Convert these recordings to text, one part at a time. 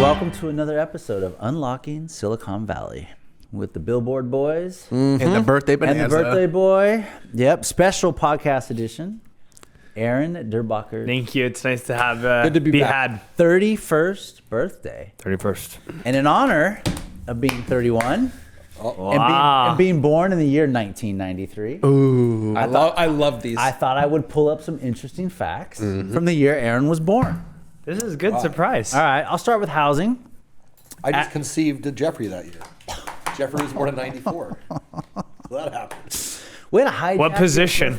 welcome to another episode of Unlocking Silicon Valley with the Billboard Boys and the birthday bonanza. and the birthday boy. Yep, special podcast edition. Aaron Derbacher. Thank you. It's nice to have Good to be back. had 31st birthday. 31st. And in honor of being 31 Wow. and being born in the year 1993, Ooh, I love these. I thought I would pull up some interesting facts from the year Aaron was born. This is a good surprise. All right, I'll start with housing. I just conceived Jeffrey that year. Jeffrey was born in 94. So that happened. We had a high What position?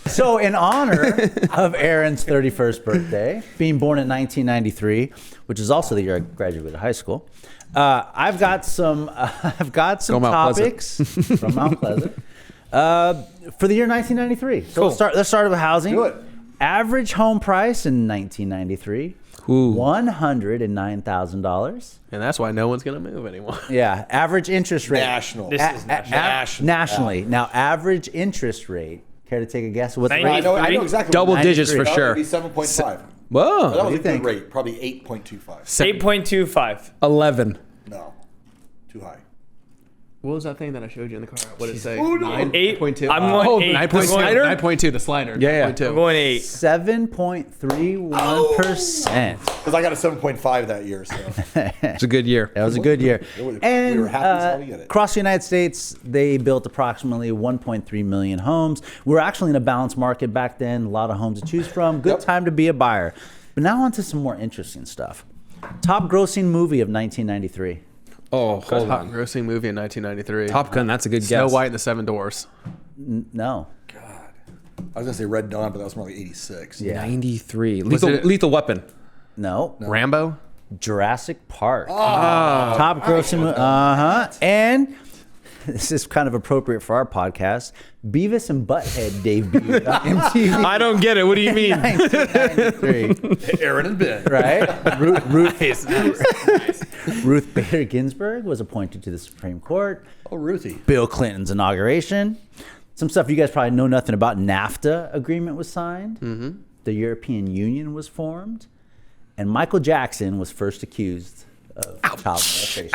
So in honor of Aaron's 31st birthday, being born in 1993, which is also the year I graduated high school, I've got some topics from Mount Pleasant for the year 1993. So let's start with housing. Do it. Average home price in 1993, $109,000. and that's why no one's going to move anymore. Yeah, average interest rate. National. This is national. Nationally. Now, average interest rate. Care to take a guess? What's the Ninety- rate? I know exactly. Double what digits for that sure. would be 7.5. Whoa. That was you a good think? rate. Probably 8.25. 8.25. 11. No. Too high. What was that thing that I showed you in the car? What did it say? Oh, no. 9.2. I'm going eight. 9.2. I'm going- 9.2, the slider. Yeah. 9.2. I'm going 8. 7.31%. Because I got a 7.5 that year. So It's a good year. That was a good year. We were And happy as hell to get it. across the United States, they built approximately 1.3 million homes. We were actually in a balanced market back then. A lot of homes to choose from. Good Yep. time to be a buyer. But now on to some more interesting stuff. Top grossing movie of 1993. Oh, hold Top on. grossing movie in 1993. Top Gun, that's a good Snow guess. White and the Seven Dwarfs. No. God. I was going to say Red Dawn, but that was more like 86. Yeah. 93. Was it- Lethal Weapon. No. Rambo? Jurassic Park. Top grossing movie. And this is kind of appropriate for our podcast. Beavis and Butthead debuted on MTV. I don't get it. What do you mean? 1993. Aaron and Ben. Right? Ruth Bader Ginsburg was appointed to the Supreme Court. Oh, Ruthie. Bill Clinton's inauguration. Some stuff you guys probably know nothing about. NAFTA agreement was signed. The European Union was formed. And Michael Jackson was first accused of child molestation.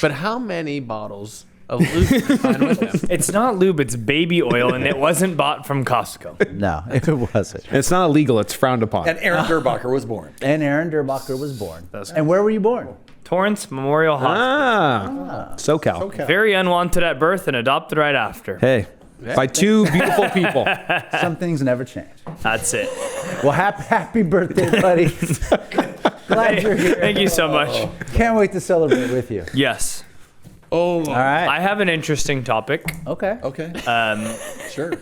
But how many bottles of lube did you find with him? It's not lube, it's baby oil, and it wasn't bought from Costco. No, it wasn't. It's not illegal. It's frowned upon. And Aaron Derbacher was born. And Aaron Derbacher was born. And where were you born? Torrance Memorial Hospital. SoCal. Very unwanted at birth and adopted right after. Hey, by two beautiful people. Some things never change. That's it. Well, happy birthday, buddy. Glad you're here. Thank you so much. Can't wait to celebrate with you. Yes. All right. I have an interesting topic. Okay. Okay. Sure.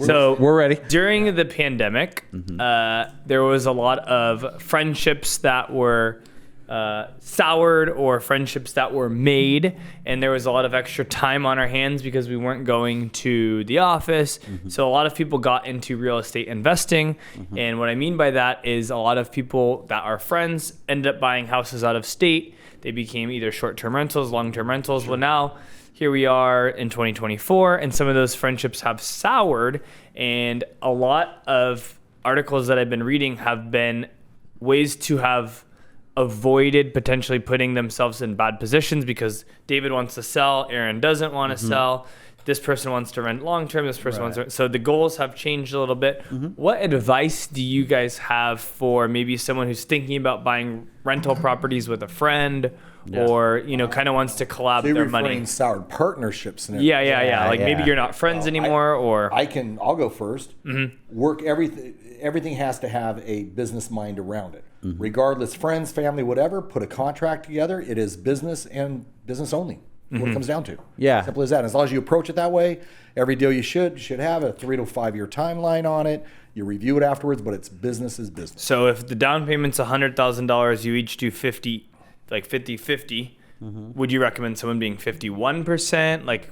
So We're ready. during the pandemic, there was a lot of friendships that were soured or friendships that were made, and there was a lot of extra time on our hands because we weren't going to the office. So a lot of people got into real estate investing, and what I mean by that is a lot of people that are friends ended up buying houses out of state. They became either short-term rentals, long-term rentals. Well, now here we are in 2024, and some of those friendships have soured, and a lot of articles that I've been reading have been ways to have avoided potentially putting themselves in bad positions because David wants to sell, Aaron doesn't want to sell, this person wants to rent long-term, this person wants to rent. So the goals have changed a little bit. What advice do you guys have for maybe someone who's thinking about buying rental properties with a friend or, you know, kind of wants to collab So you're their referring money? soured partnerships and Yeah. everything. Like maybe yeah. you're not friends anymore or... I'll go first. Work everything has to have a business mind around it. Regardless, friends, family, whatever, put a contract together. It is business and business only. What it comes down to. Yeah. Simple as that. And as long as you approach it that way, every deal you should have a 3 to 5 year timeline on it. You review it afterwards, but it's business is business. So if the down payment's $100,000, you each do 50-50, would you recommend someone being 51%? Like,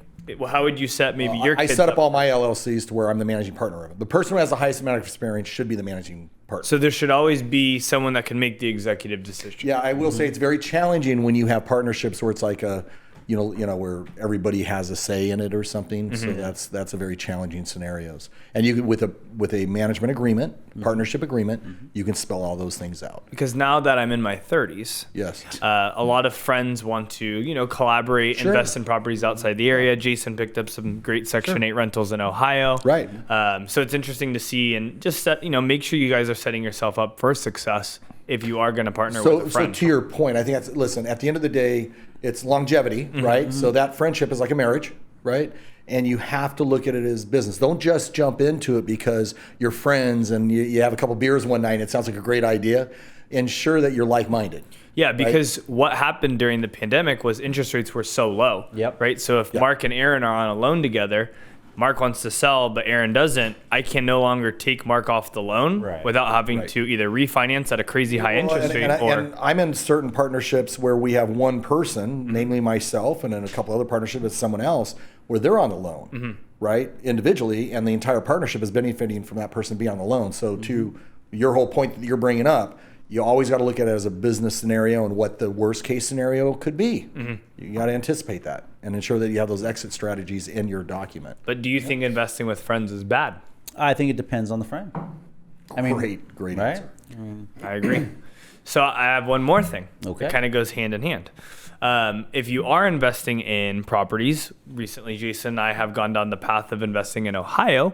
how would you set maybe your I kids set up all my LLCs to where I'm the managing partner of it. The person who has the highest amount of experience should be the managing partner. So there should always be someone that can make the executive decision. Yeah, I will say it's very challenging when you have partnerships where it's like a where everybody has a say in it or something. So that's a very challenging scenarios. And you can, with a management agreement, partnership agreement, you can spell all those things out. Because now that I'm in my 30s, Yes. a lot of friends want to, collaborate, Sure. invest in properties outside the area. Jason picked up some great Section 8 rentals in Ohio. Right. So it's interesting to see, and just make sure you guys are setting yourself up for success if you are going to partner with a So friend. to your point, I think listen, at the end of the day, it's longevity, right? So that friendship is like a marriage, right? And you have to look at it as business. Don't just jump into it because you're friends and you have a couple beers one night and it sounds like a great idea. Ensure that you're like-minded. Yeah, because what happened during the pandemic was interest rates were so low. Yep. Right. So if Mark and Aaron are on a loan together, Mark wants to sell, but Aaron doesn't, I can no longer take Mark off the loan without having to either refinance at a crazy high interest rate and I'm in certain partnerships where we have one person, namely myself, and in a couple other partnerships with someone else, where they're on the loan, right, individually, and the entire partnership is benefiting from that person being on the loan. So to your whole point that you're bringing up, you always got to look at it as a business scenario and what the worst case scenario could be. You got to anticipate that and ensure that you have those exit strategies in your document. But do you think investing with friends is bad? I think it depends on the friend. Great right? answer. I agree. So I have one more thing. Okay. It kind of goes hand in hand. If you are investing in properties, recently Jason and I have gone down the path of investing in Ohio.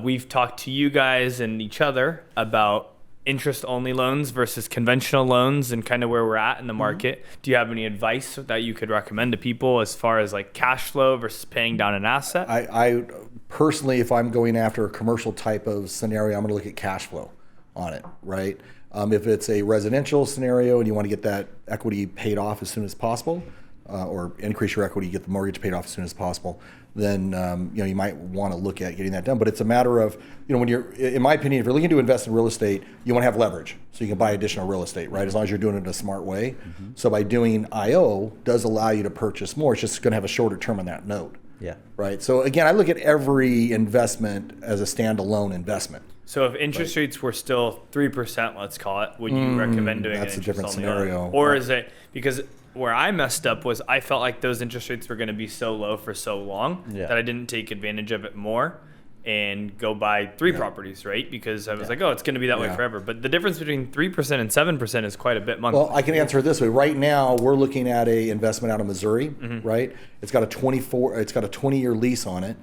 We've talked to you guys and each other about interest-only loans versus conventional loans and kind of where we're at in the market. Do you have any advice that you could recommend to people as far as like cash flow versus paying down an asset? I personally, if I'm going after a commercial type of scenario, I'm going to look at cash flow on it, right? If it's a residential scenario and you want to get that equity paid off as soon as possible, or increase your equity, get the mortgage paid off as soon as possible, then you might want to look at getting that done. But it's a matter of, when you're, in my opinion, if you're looking to invest in real estate, you want to have leverage so you can buy additional real estate, right? As long as you're doing it in a smart way. So by doing IO does allow you to purchase more. It's just going to have a shorter term on that note. Yeah. Right. So again, I look at every investment as a standalone investment. So if interest rates were still 3%, let's call it, would you recommend doing That's an a different interest-only loan? scenario. Or is it because where I messed up was I felt like those interest rates were going to be so low for so long that I didn't take advantage of it more and go buy three properties, right? Because I was like, oh, it's going to be that way forever. But the difference between 3% and 7% is quite a bit monthly. Well, I can answer it this way. Right now, we're looking at a investment out of Missouri, right? It's got a 20-year lease on it.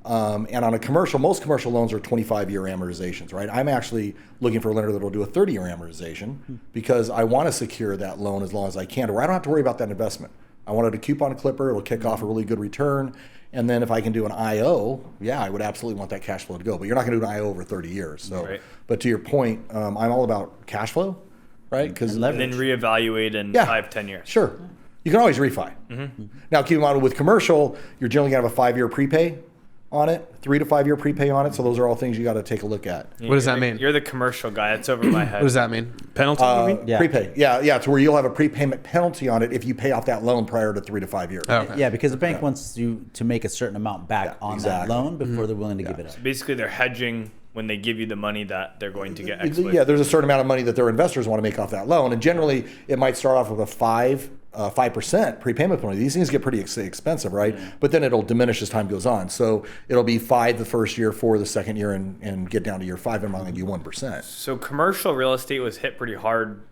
And on a commercial, most commercial loans are 25-year amortizations, right? I'm actually looking for a lender that will do a 30-year amortization because I want to secure that loan as long as I can, or I don't have to worry about that investment. I wanted a coupon clipper. It'll kick off a really good return. And then if I can do an IO, I would absolutely want that cash flow to go. But you're not going to do an IO over 30 years. So, But to your point, I'm all about cash flow, right? Because and then reevaluate in 5-10 years. Sure. You can always refi. Now, keep in mind with commercial, you're generally going to have a 5-year prepay on it, 3 to 5 year prepay on it. So those are all things you got to take a look at. What does that mean? You're the commercial guy. It's over my head. What does that mean? Penalty? You mean? Yeah. Prepay. Yeah. To where you'll have a prepayment penalty on it if you pay off that loan prior to 3 to 5 years. Okay. Yeah, because the bank wants you to make a certain amount back on that loan before they're willing to give it up. Basically, they're hedging when they give you the money that they're going to get X with. Yeah, there's a certain amount of money that their investors want to make off that loan. And generally, it might start off with a 5% prepayment penalty. These things get pretty expensive, right? But then it'll diminish as time goes on. So it'll be 5 the first year, 4 the second year, and get down to year 5 and only be 1%. So commercial real estate was hit pretty hard,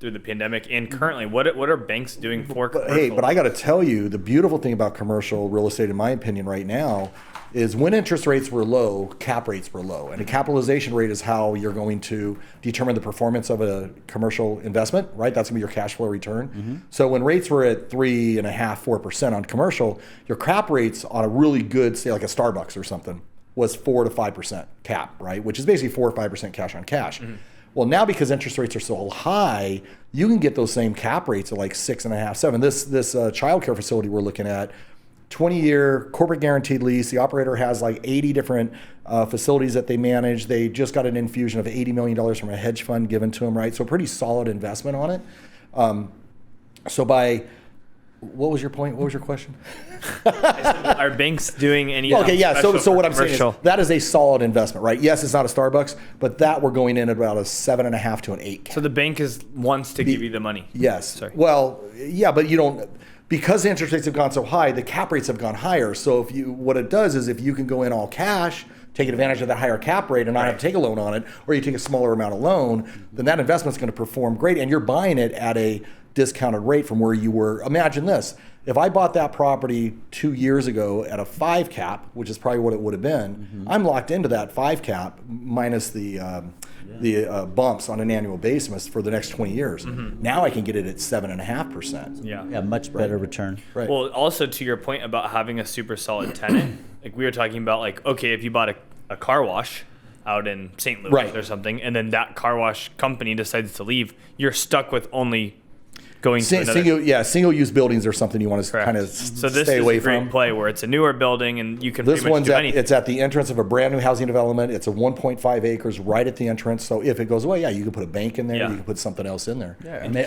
through the pandemic. And currently, what are banks doing for commercial? But I got to tell you, the beautiful thing about commercial real estate, in my opinion, right now, is when interest rates were low, cap rates were low. And a capitalization rate is how you're going to determine the performance of a commercial investment, right? That's going to be your cash flow return. So when rates were at 3.5%, 4% on commercial, your cap rates on a really good, say like a Starbucks or something, was 4 to 5% cap, right? Which is basically 4 or 5% cash on cash. Well, now because interest rates are so high, you can get those same cap rates at like 6.5, 7. This childcare facility we're looking at, 20-year corporate guaranteed lease. The operator has like 80 different facilities that they manage. They just got an infusion of $80 million from a hedge fund given to them, right? So pretty solid investment on it. So by What was your point? What was your question? Are banks doing any? Okay, yeah. So special what I'm saying commercial? is that is a solid investment, right? Yes, it's not a Starbucks, but that we're going in at about a 7.5 to an 8 cap. So the bank wants to give you the money. Yes. Sorry. Well, yeah, but you don't, because interest rates have gone so high, the cap rates have gone higher. So what it does is if you can go in all cash, taking advantage of that higher cap rate and not have to take a loan on it, or you take a smaller amount of loan, then that investment's going to perform great, and you're buying it at a discounted rate from where you were. Imagine this. If I bought that property 2 years ago at a 5 cap, which is probably what it would have been, I'm locked into that 5 cap minus the bumps on an annual basis for the next 20 years. Now I can get it at 7.5%. Yeah. Much better return. Right. Well, also to your point about having a super solid tenant, like we were talking about, like, okay, if you bought a car wash out in St. Louis Right. or something, and then that car wash company decides to leave, you're stuck with only going to another. Single-use buildings are something you want to Correct. kind of So this stay is away a great from. play where it's a newer building and you can This pretty much one's do anything. it's at the entrance of a brand new housing development. It's a 1.5 acres right at the entrance. So if it goes away, you can put a bank in there. Yeah. You can put something else in there.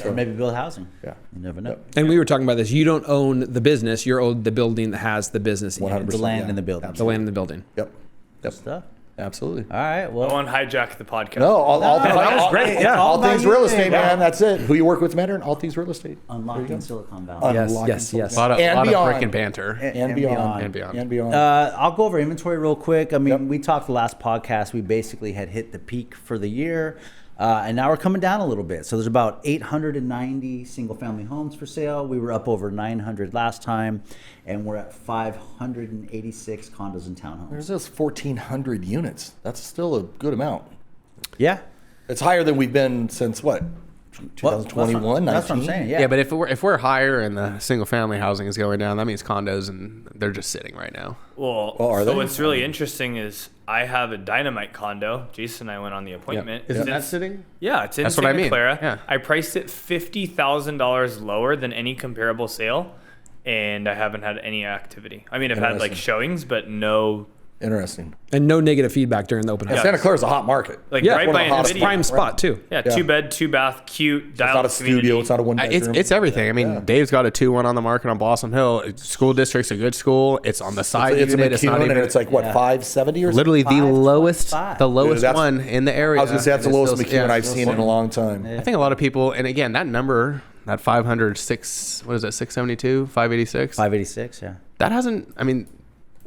Or maybe build housing. Yeah. You never know. And we were talking about this. You don't own the business. You own the building that has the business in it. 100%. The land yeah. in the building. The land in the building. Yep. Stuff. Absolutely. All right. I Well, won't hijack the podcast. No, all that was great. Yeah. all All about things you, real estate, yeah. man. That's it. Who you work with matters. All things real estate. unlocking Silicon Valley. Yes, Unlocking yes, Silicon yes. Valley. A lot of beyond. freaking banter. And beyond. And beyond. And beyond. I'll go over inventory real quick. I mean, Yep. we talked the last podcast. We basically had hit the peak for the year, and now we're coming down a little bit. So there's about 890 single-family homes for sale. We were up over 900 last time, and we're at 586 condos and townhomes. There's those 1,400 units. That's still a good amount. Yeah. It's higher than we've been since what? 2021, That's what I'm 19? saying. Yeah. Yeah. But if we're higher and the single family housing is going down, that means condos and they're just sitting right now. Well, are so they? what's really interesting is I have a dynamite condo. Jason and I went on the appointment. Isn't It's- that sitting? Yeah, it's in That's what I Santa mean. Clara. Yeah. I priced it $50,000 lower than any comparable sale, and I haven't had any activity. I mean, I've had like Interesting. showings, but no, Interesting. And no negative feedback during the open house. Santa Clara's a hot market. like Yeah, right one of by the hottest NVIDIA. Prime spot too. Yeah, Yeah. 2-bed, 2-bath, cute. It's not a studio. community. It's not a one bedroom. It's everything. I mean, Dave's got a 2-1 on the market on Blossom Hill. School district's a good school. It's on the side It's a unit. It's not McEwen, even. and it's like what, Yeah. 570 or something? literally the 5.5. lowest Dude, that's- one in the area. I was gonna say that's the And it's lowest still- McEwen yeah, I've seen in a long time. I think a lot of people, and again, that number, that 506, what is that, 672, 586? 586. Yeah. That hasn't, I mean,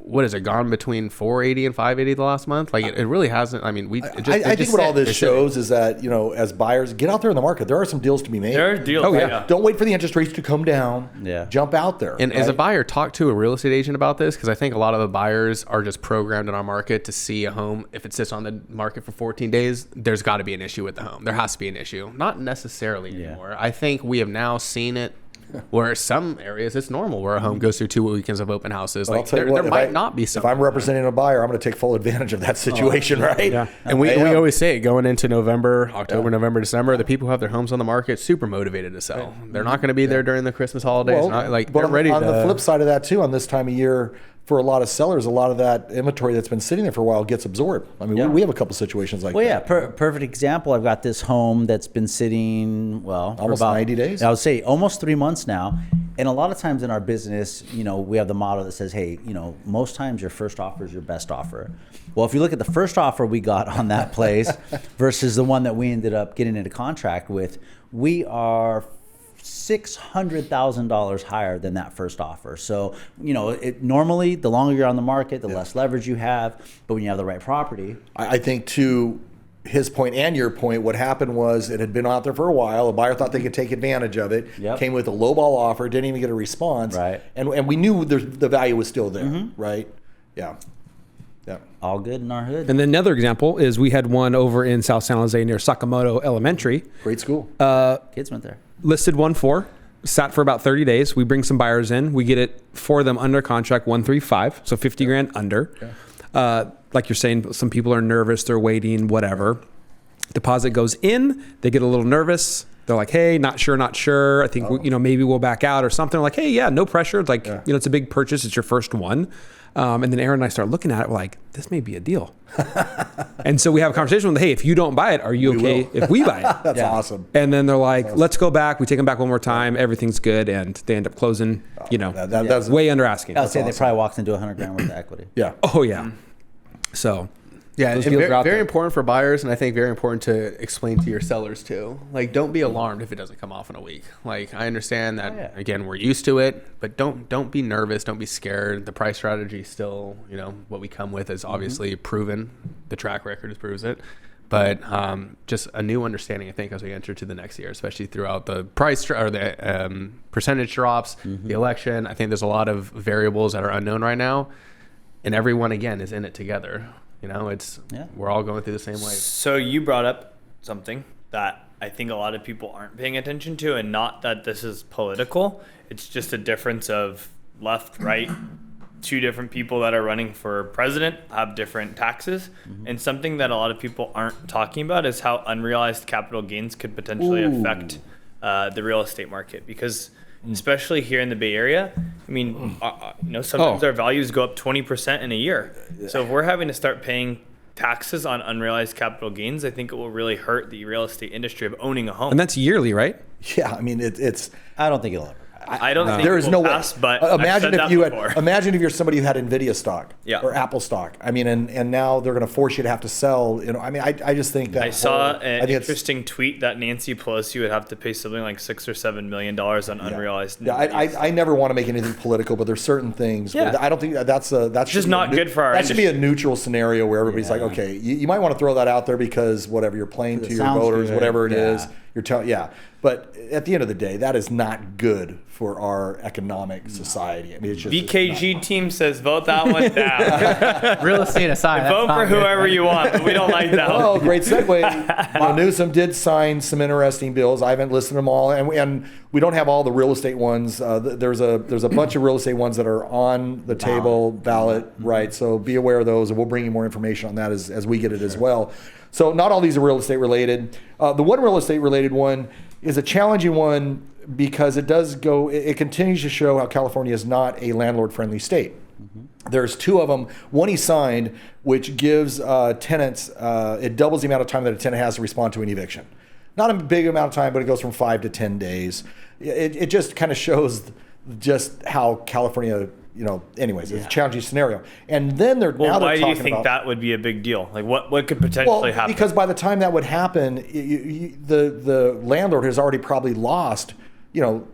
what has it gone between 480 and 580 the last month? Like it really hasn't. I mean, I think what all this shows is that, as buyers, get out there in the market. There are some deals to be made. There are deals. Oh, yeah. yeah. Don't wait for the interest rates to come down. Yeah. Jump out there. And as a right? buyer, talk to a real estate agent about this, because I think a lot of the buyers are just programmed in our market to see a home. If it sits on the market for 14 days, there's got to be an issue with the home. There has to be an issue. Not necessarily anymore. I think we have now seen it where some areas it's normal where a home goes through 2 weekends of open houses. But I'll Like tell you there what, if might not be some. If I'm representing a buyer, I'm going to take full advantage of that situation, right? Yeah. And we I am. always say it going into November, October, November, December, the people who have their homes on the market, super motivated to sell. They're not going to be there during the Christmas holidays. Not, like but they're ready on to. the flip side of that too, on this time of year, for a lot of sellers, a lot of that inventory that's been sitting there for a while gets absorbed. I mean, Yeah. we have a couple situations like Well, that. yeah, perfect example. I've got this home that's been sitting, for Almost about 90 days? I would say almost 3 months now. And a lot of times in our business, we have the motto that says, hey, most times your first offer is your best offer. Well, if you look at the first offer we got on that place versus the one that we ended up getting into contract with, we are $600,000 higher than that first offer. So, normally the longer you're on the market, the less leverage you have. But when you have the right property, I think to his point and your point, what happened was it had been out there for a while. A buyer thought they could take advantage of it. Yep. Came with a lowball offer, didn't even get a response. Right. And we knew the value was still there, right? Yeah. Yeah. all good in our hood. And then another example is we had one over in South San Jose near Sakamoto Elementary. Great school. Kids went there. Listed 1.4, sat for about 30 days. We bring some buyers in. We get it for them under contract 135, so 50 grand under. Like you're saying, some people are nervous, they're waiting, whatever. Deposit goes in, they get a little nervous. they're like, hey, not sure. I think, maybe we'll back out or something. Like, hey, yeah, no pressure. It's like, it's a big purchase. It's your first one. And then Aaron and I start looking at it. We're like, this may be a deal. And so we have a conversation with, hey, if you don't buy it, are you okay if we buy it? That's awesome. And then they're like, let's go back. We take them back one more time. Everything's good. And they end up closing, That's way under asking. I would say they probably walked into $100,000 worth of equity. Yeah. Oh, yeah. So... Yeah, Those and deals are out very there. important for buyers, and I think very important to explain to your sellers too. Like, don't be alarmed if it doesn't come off in a week. Like, I understand that again, we're used to it, but don't be nervous, don't be scared. The price strategy still, what we come with is obviously proven. The track record proves it. But just a new understanding, I think, as we enter to the next year, especially throughout the price or the percentage drops, the election. I think there's a lot of variables that are unknown right now, and everyone again is in it together. We're all going through the same wave. So you brought up something that I think a lot of people aren't paying attention to, and not that this is political. It's just a difference of left, right. Two different people that are running for president have different taxes. And something that a lot of people aren't talking about is how unrealized capital gains could potentially affect the real estate market. Because especially here in the Bay Area, I mean, sometimes our values go up 20% in a year. So if we're having to start paying taxes on unrealized capital gains, I think it will really hurt the real estate industry of owning a home. And that's yearly, right? Yeah, I mean, it's. I don't think it'll ever. I don't think there is no pass, way. but Imagine I've said if you that had. before. Imagine if you're somebody who had Nvidia stock or Apple stock. I mean, and now they're going to force you to have to sell. I mean, I just think that I saw an interesting tweet that Nancy Pelosi would have to pay something like $6 or $7 million on unrealized. Yeah, I never want to make anything political, but there's certain things. Yeah. I don't think that's just not good for our That should be a industry. neutral scenario where everybody's like, okay, you might want to throw that out there because whatever you're playing to your sounds voters, good. whatever it is, Yeah. you're telling, But at the end of the day, that is not good for our economic society. I mean, it's just BKG team says vote that one down. Real estate aside, that's Vote not for good. whoever you want, but we don't like that one. Oh, great segue. Newsom did sign some interesting bills. I haven't listed them all, and we don't have all the real estate ones. There's a bunch of real estate ones that are on the table, ballot, right? So be aware of those, and we'll bring you more information on that as we get it as well. So not all these are real estate related. The one real estate related one is a challenging one because it continues to show how California is not a landlord-friendly state. There's two of them. One he signed, which gives tenants, it doubles the amount of time that a tenant has to respond to an eviction. Not a big amount of time, but it goes from 5 to 10 days. It just kind of shows just how California, anyways, it's a challenging scenario. And then they're Well, now why they're do you talking think about, that would be a big deal? Like, what could potentially happen? because by the time that would happen, the landlord has already probably lost,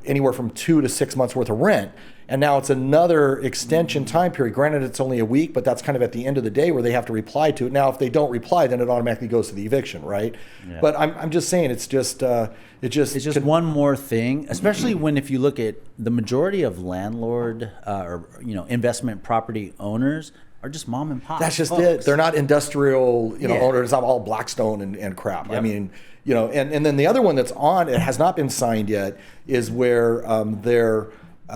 anywhere from 2 to 6 months worth of rent. And now it's another extension time period. Granted, it's only a week, but that's kind of at the end of the day where they have to reply to it. Now, if they don't reply, then it automatically goes to the eviction, right? Yeah. But I'm just saying, it's just one more thing, especially if you look at the majority of landlord or investment property owners are just mom and pop. That's just folks. it. They're not industrial, owners. I'm all Blackstone and crap. Yep. I mean, and then the other one that's on, it has not been signed yet, is where they're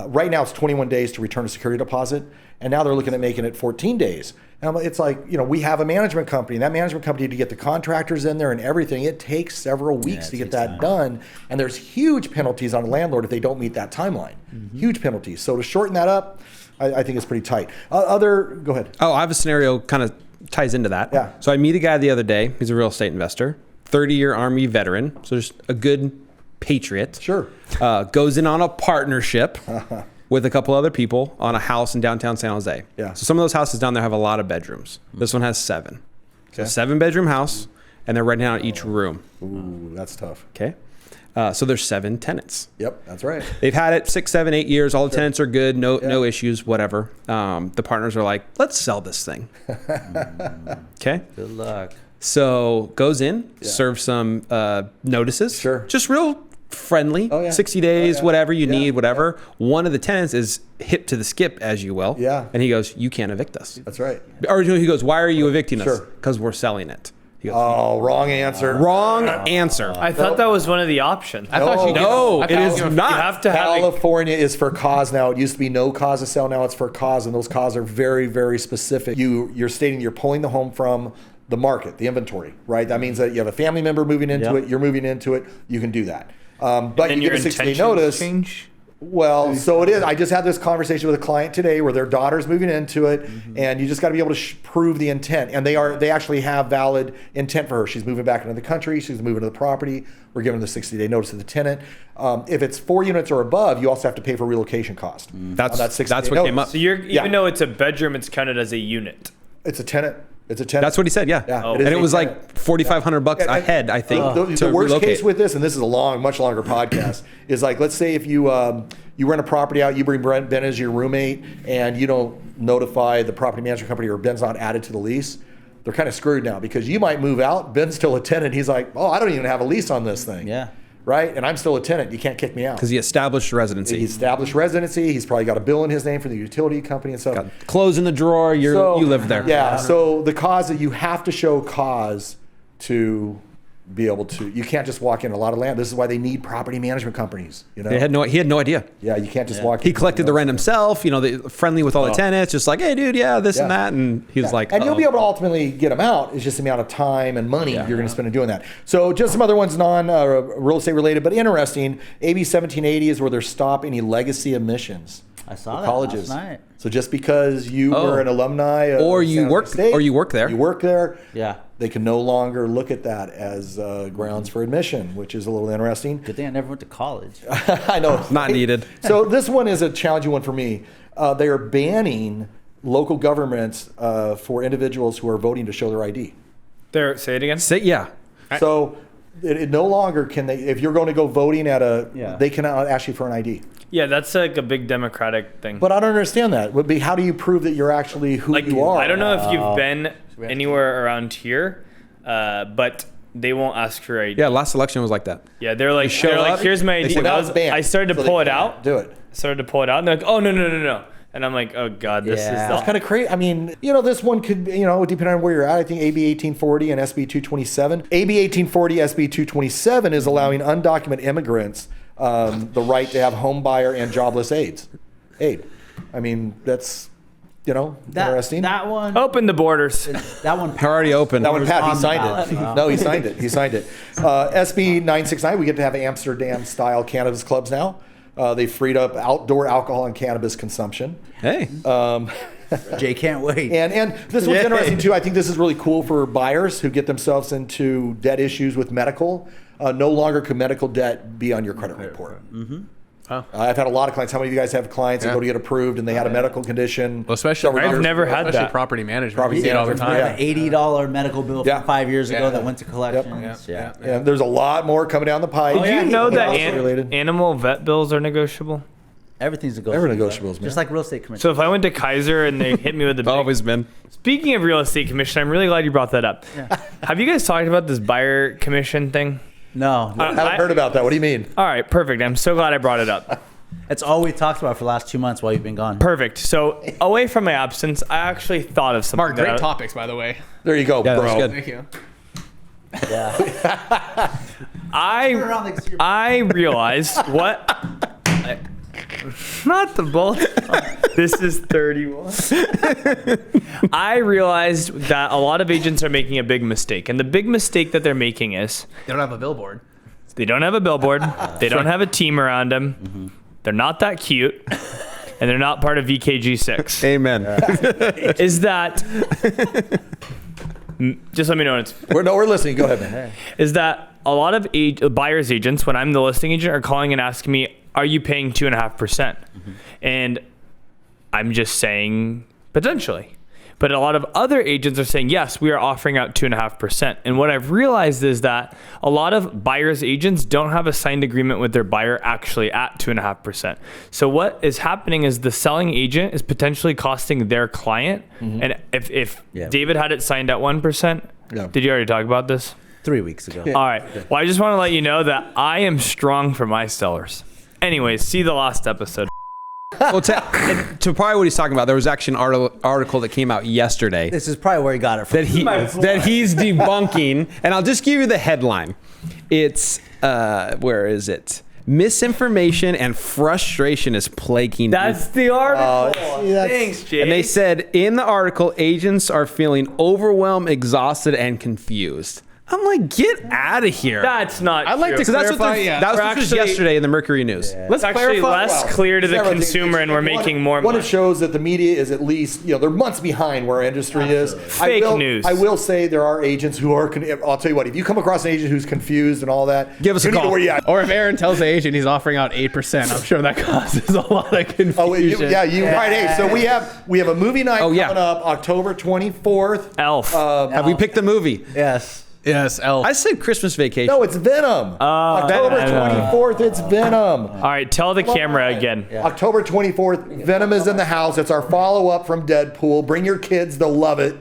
right now it's 21 days to return a security deposit, and now they're looking at making it 14 days. And it's like, we have a management company, and that management company, to get the contractors in there and everything, it takes several weeks to get that done. And there's huge penalties on a landlord if they don't meet that timeline. Huge penalties. So to shorten that up, I think it's pretty tight. Go ahead. Oh, I have a scenario kind of ties into that. Yeah. So I meet a guy the other day. He's a real estate investor, 30-year Army veteran. So just a good patriot. Sure. Goes in on a partnership with a couple other people on a house in downtown San Jose. Yeah. So some of those houses down there have a lot of bedrooms. This one has 7. So 7-bedroom house, and they're renting out each room. Ooh, that's tough. Okay. So there's 7 tenants. Yep, that's right. They've had it 6, 7, 8 years. All the tenants are good. No issues, whatever. The partners are like, let's sell this thing. Okay. Good luck. So goes in, serves some notices. Sure. Just real friendly. Oh, yeah. 60 days, Oh, yeah. whatever you Yeah, need, whatever. One of the tenants is hip to the skip, as you will. Yeah. And he goes, you can't evict us. That's right. Or he goes, why are you evicting us? Sure. Because we're selling it. He goes, Oh, wrong answer. wrong answer. I thought that was one of the options. I thought you No, did. it I is thought you- not. You have to have a, California is for cause now. It used to be no cause to sell. Now it's for cause, and those cause are very, very specific. You're stating you're pulling the home from the market, the inventory, right? That means that you have a family member moving into it. You're moving into it. You can do that. But you your give a 60-day intentions notice. change? Well, so it is. I just had this conversation with a client today where their daughter's moving into it, and you just got to be able to prove the intent. And they actually have valid intent for her. She's moving back into the country. She's moving to the property. We're giving the 60-day notice to the tenant. If it's 4 units or above, you also have to pay for relocation cost. That's that 60-day what notice. came up. So even though it's a bedroom, it's counted as a unit. It's a tenant. It's a tenant. That's what he said. Yeah. Yeah, And is it a was tenant. like $4,500 a head, I think. The worst case with this, and this is a much longer podcast, is like, let's say if you you rent a property out, you bring Ben as your roommate, and you don't notify the property management company, or Ben's not added to the lease. They're kind of screwed now because you might move out. Ben's still a tenant. He's like, oh, I don't even have a lease on this thing. Yeah. Right? And I'm still a tenant. You can't kick me out. Because he established residency. He established residency. He's probably got a bill in his name for the utility company and stuff. Got clothes in the drawer. You live there. Yeah. So the cause that you have to show cause to be able to, you can't just walk in a lot of land. This is why they need property management companies. You know. He had no idea. Yeah, you can't just walk in. He collected the rent himself. Friendly with all the tenants. Just like, hey, dude, this and Yeah. that. And he was like, and you'll be able to ultimately get them out. It's just the amount of time and money you're going to spend in doing that. So just some other ones real estate related, but interesting. AB 1780 is where they stop any legacy emissions. I saw for that colleges. last night. So just because you were an alumni of Or you San Jose work- State, or you work there. you work there. Yeah. They can no longer look at that as grounds for admission, which is a little interesting. Good thing I never went to college. I know. Not needed. So this one is a challenging one for me. They are banning local governments for individuals who are voting to show their ID. Say it again. yeah. So it no longer can they, if you're going to go voting at Yeah. they cannot ask you for an ID. Yeah, that's like a big democratic thing. But I don't understand that. Would be, how do you prove that you're actually who you are? I don't know if you've been anywhere around here, but they won't ask for your ID. Yeah, last election was like that. Yeah, they're like, show up, here's my they ID. say, Now it's banned, I started to so they pull it can't out. Do it. Started to pull it out, and they're like, oh, no. And I'm like, oh, God, this is Yeah. the... That's Kind of crazy. I mean, this one could, depending on where you're at. I think AB 1840 and SB 227. AB 1840, SB 227 is allowing undocumented immigrants the right to have home buyer and jobless aid. I mean, that's, interesting. That one. Open the borders. That one. Already open. That one, Pat, he on the signed ballot. it. No, he signed it. He signed it. SB 969, we get to have Amsterdam-style cannabis clubs now. They freed up outdoor alcohol and cannabis consumption. Hey. Jay can't wait. And this one's interesting too. I think this is really cool for buyers who get themselves into debt issues with medical. No longer can medical debt be on your credit report. Mm-hmm. I've had a lot of clients. How many of you guys have clients that go to get approved and they had a medical condition? Well, especially I've never had especially that. property management. Property We see it all the management, time. yeah. $80 medical bill Yeah. from 5 years ago Yeah. that went to collections. Yeah. And there's a lot more coming down the pipe. Did you know that related. animal vet bills are negotiable? Everything's negotiable. Everything negotiables, man. Just like real estate commission. So if I went to Kaiser and they hit me with a big... Always been. Speaking of real estate commission, I'm really glad you brought that up. Have you guys talked about this buyer commission thing? No. I haven't heard about that. What do you mean? All right, perfect. I'm so glad I brought it up. It's all we talked about for the last 2 months while you've been gone. Perfect. So away from my absence, I actually thought of something. Mark, great that I- topics, by the way. There you go, Yeah, bro. that's good. Thank you. Yeah. I realized what. Not the bolt. This is 31. I realized that a lot of agents are making a big mistake. And the big mistake that they're making is They don't have a billboard. they don't have a billboard. They don't have a team around them. Mm-hmm. They're not that cute. And they're not part of VKG6. Amen. Is that... Just let me know when it's... We're listening. Go ahead, man. Is that a lot of buyer's agents, when I'm the listing agent, are calling and asking me, are you paying 2.5%? And I'm just saying potentially. But a lot of other agents are saying, yes, we are offering out 2.5%. And what I've realized is that a lot of buyer's agents don't have a signed agreement with their buyer actually at 2.5%. So what is happening is the selling agent is potentially costing their client. And if David had it signed at 1%, did you already talk about this? 3 weeks ago. All right. Well, I just want to let you know that I am strong for my sellers. Anyways, see the last episode. Well, to probably what he's talking about, there was actually an article that came out yesterday This is probably where he got it from. that he's debunking, and I'll just give you the headline. It's where is it? Misinformation and frustration is plaguing. That's the article. Thanks, Jay. And they said in the article, agents are feeling overwhelmed, exhausted, and confused. I'm like, get out of here. That's not. I'd like true. to So that's what clarify, yeah. that was We're what was actually- yesterday in the Mercury News. It's Let's actually clarify. less clear to the Everything- consumer, and we're making more One, money. it shows that the media is at least, they're months behind where our industry is. Fake news. I will say there are agents who are. I'll tell you what. If you come across an agent who's confused and all that, Give us a you need to call. where you at. Or if Aaron tells the agent he's offering out 8%, I'm sure that causes a lot of confusion. Oh, right. Hey, so we have a movie night Oh, yeah. coming up October 24th. Elf. Have we picked the movie? Yes. Yes, Elf. I said Christmas Vacation. No, it's Venom. October 24th, it's Venom. All right, tell the camera again. October 24th, Venom is in the house. It's our follow-up from Deadpool. Bring your kids, they'll love it.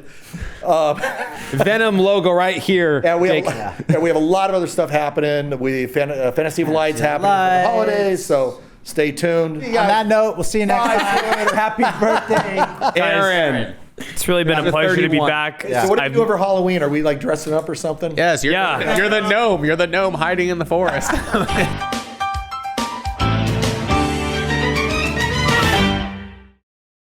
Venom logo right here. And we Jake. have a lot of other stuff happening. Fantasy of Light's happening for the holidays, so stay tuned. On that note, we'll see you next time. Happy birthday. Aaron. It's really been a pleasure to be 31. back. So what do you do over Halloween? Are we like dressing up or something? Yes, Yeah. you're the gnome. You're the gnome hiding in the forest.